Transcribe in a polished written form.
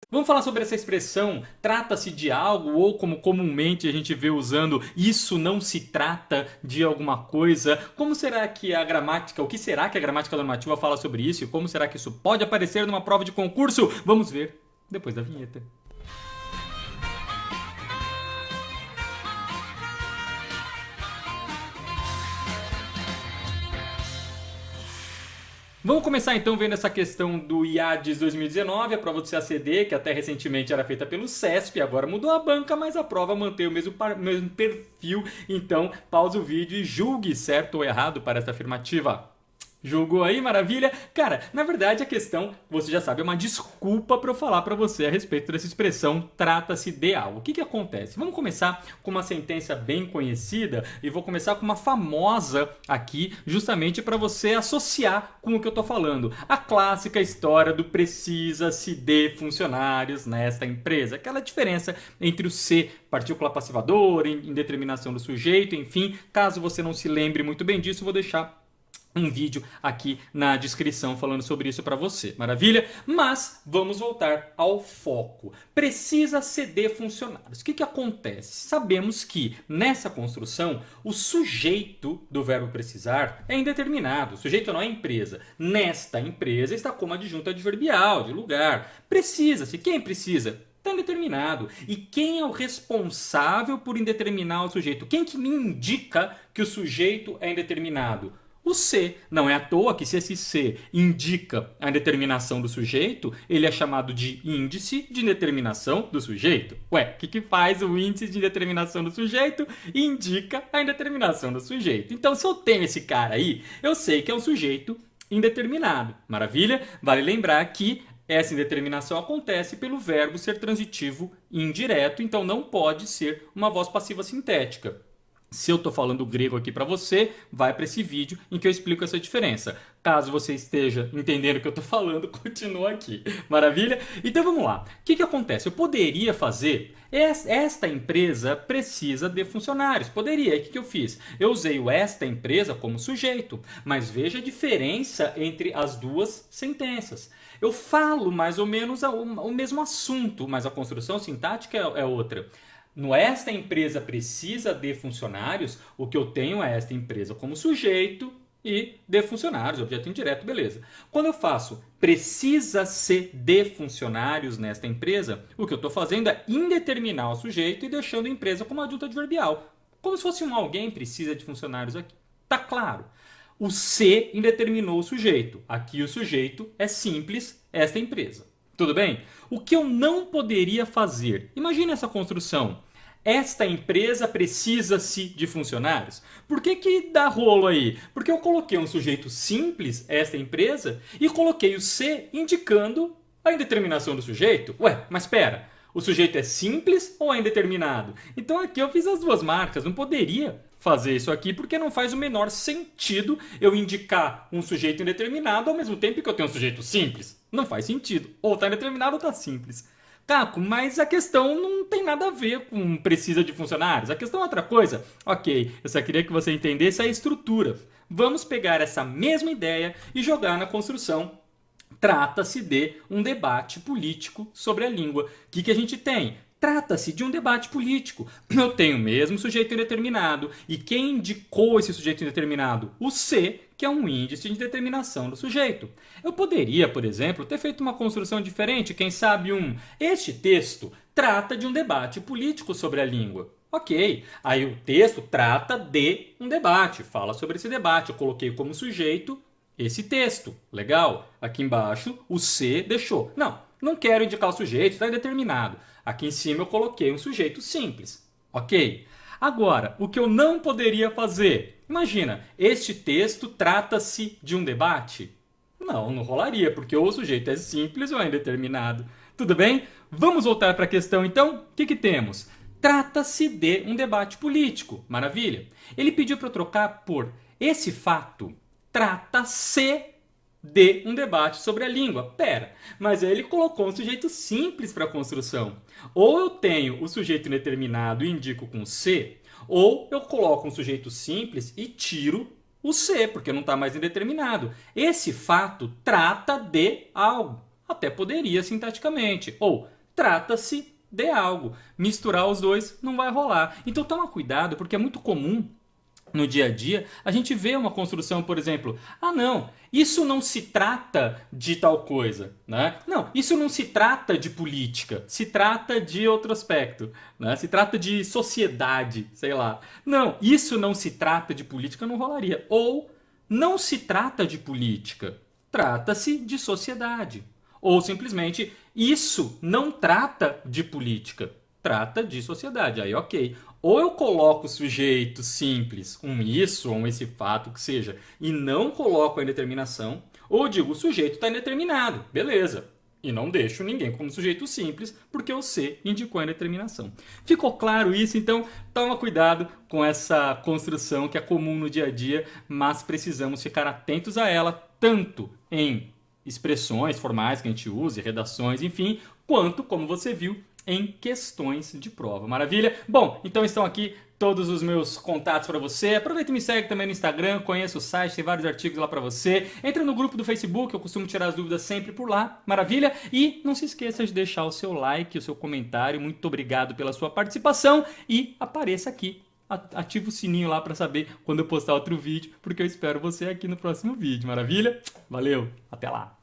Vamos falar sobre essa expressão, trata-se de algo, ou como comumente a gente vê usando, isso não se trata de alguma coisa. Como será que a gramática, o que será que a gramática normativa fala sobre isso? E como será que isso pode aparecer numa prova de concurso? Vamos ver depois da vinheta. Vamos começar então vendo essa questão do IADES 2019, a prova do CACD, que até recentemente era feita pelo CESP, agora mudou a banca, mas a prova mantém o mesmo perfil. Então, pause o vídeo e julgue certo ou errado para essa afirmativa. Julgou aí, maravilha? Cara, na verdade a questão, você já sabe, é uma desculpa para eu falar para você a respeito dessa expressão trata-se de algo. O que acontece? Vamos começar com uma sentença bem conhecida e vou começar com uma famosa aqui, justamente para você associar com o que eu tô falando. A clássica história do precisa-se de funcionários nesta empresa. Aquela diferença entre o se, partícula passivadora, indeterminação do sujeito, enfim. Caso você não se lembre muito bem disso, vou deixar um vídeo aqui na descrição falando sobre isso para você, maravilha? Mas vamos voltar ao foco. Precisa ceder funcionários. O que acontece? Sabemos que nessa construção o sujeito do verbo precisar é indeterminado. O sujeito não é empresa. Nesta empresa está como adjunto adverbial, de lugar. Precisa-se. Quem precisa? Está indeterminado. E quem é o responsável por indeterminar o sujeito? Quem que me indica que o sujeito é indeterminado? O se. Não é à toa que se esse se indica a indeterminação do sujeito, ele é chamado de índice de indeterminação do sujeito. Ué, o que faz o índice de indeterminação do sujeito? Indica a indeterminação do sujeito. Então, se eu tenho esse cara aí, eu sei que é um sujeito indeterminado. Maravilha? Vale lembrar que essa indeterminação acontece pelo verbo ser transitivo indireto, então não pode ser uma voz passiva sintética. Se eu estou falando grego aqui para você, vai para esse vídeo em que eu explico essa diferença. Caso você esteja entendendo o que eu estou falando, continua aqui. Maravilha? Então vamos lá. O que acontece? Eu poderia fazer... Esta empresa precisa de funcionários. Poderia. E o que eu fiz? Eu usei o esta empresa como sujeito. Mas veja a diferença entre as duas sentenças. Eu falo mais ou menos o mesmo assunto, mas a construção sintática é outra. No esta empresa precisa de funcionários, o que eu tenho é esta empresa como sujeito e de funcionários, objeto indireto, beleza. Quando eu faço precisa-se de funcionários nesta empresa, o que eu estou fazendo é indeterminar o sujeito e deixando a empresa como adjunto adverbial. Como se fosse um alguém precisa de funcionários aqui. Tá claro. O se indeterminou o sujeito. Aqui o sujeito é simples, esta empresa. Tudo bem? O que eu não poderia fazer? Imagine essa construção. Esta empresa precisa-se de funcionários. Por que dá rolo aí? Porque eu coloquei um sujeito simples, esta empresa, e coloquei o se indicando a indeterminação do sujeito. Ué, mas espera, o sujeito é simples ou é indeterminado? Então aqui eu fiz as duas marcas, não poderia fazer isso aqui porque não faz o menor sentido eu indicar um sujeito indeterminado ao mesmo tempo que eu tenho um sujeito simples. Não faz sentido. Ou está indeterminado ou está simples. Caco, mas a questão não tem nada a ver com precisa de funcionários. A questão é outra coisa. Ok, eu só queria que você entendesse a estrutura. Vamos pegar essa mesma ideia e jogar na construção. Trata-se de um debate político sobre a língua. O que a gente tem? Trata-se de um debate político. Eu tenho o mesmo sujeito indeterminado. E quem indicou esse sujeito indeterminado? O se, que é um índice de determinação do sujeito. Eu poderia, por exemplo, ter feito uma construção diferente, quem sabe este texto trata de um debate político sobre a língua. Ok, aí o texto trata de um debate, fala sobre esse debate. Eu coloquei como sujeito esse texto. Legal? Aqui embaixo o se deixou. Não quero indicar o sujeito, está indeterminado. Aqui em cima eu coloquei um sujeito simples. Ok? Agora, o que eu não poderia fazer? Imagina, este texto trata-se de um debate? Não rolaria, porque ou o sujeito é simples ou é indeterminado. Tudo bem? Vamos voltar para a questão então? O que temos? Trata-se de um debate político. Maravilha? Ele pediu para eu trocar por esse fato. Trata-se de um debate sobre a língua. Pera, mas aí ele colocou um sujeito simples para a construção. Ou eu tenho o sujeito indeterminado e indico com se, ou eu coloco um sujeito simples e tiro o se, porque não está mais indeterminado. Esse fato trata de algo. Até poderia sintaticamente. Ou trata-se de algo. Misturar os dois não vai rolar. Então toma cuidado, porque é muito comum no dia a dia a gente vê uma construção, por exemplo, não, isso não se trata de tal coisa, né? Não, isso não se trata de política, se trata de outro aspecto, né? Se trata de sociedade, sei lá. Não, isso não se trata de política, não rolaria. Ou não se trata de política, trata-se de sociedade. Ou simplesmente, isso não trata de política, trata de sociedade. Aí, ok. Ou eu coloco o sujeito simples, isso ou esse fato que seja, e não coloco a indeterminação, ou eu digo o sujeito está indeterminado, beleza. E não deixo ninguém como sujeito simples, porque o C indicou a indeterminação. Ficou claro isso? Então toma cuidado com essa construção que é comum no dia a dia, mas precisamos ficar atentos a ela, tanto em expressões formais que a gente usa, redações, enfim, quanto, como você viu, em questões de prova. Maravilha? Bom, então estão aqui todos os meus contatos para você. Aproveita e me segue também no Instagram, conheça o site, tem vários artigos lá para você. Entra no grupo do Facebook, eu costumo tirar as dúvidas sempre por lá. Maravilha? E não se esqueça de deixar o seu like, o seu comentário. Muito obrigado pela sua participação e apareça aqui. Ativa o sininho lá para saber quando eu postar outro vídeo, porque eu espero você aqui no próximo vídeo. Maravilha? Valeu, até lá!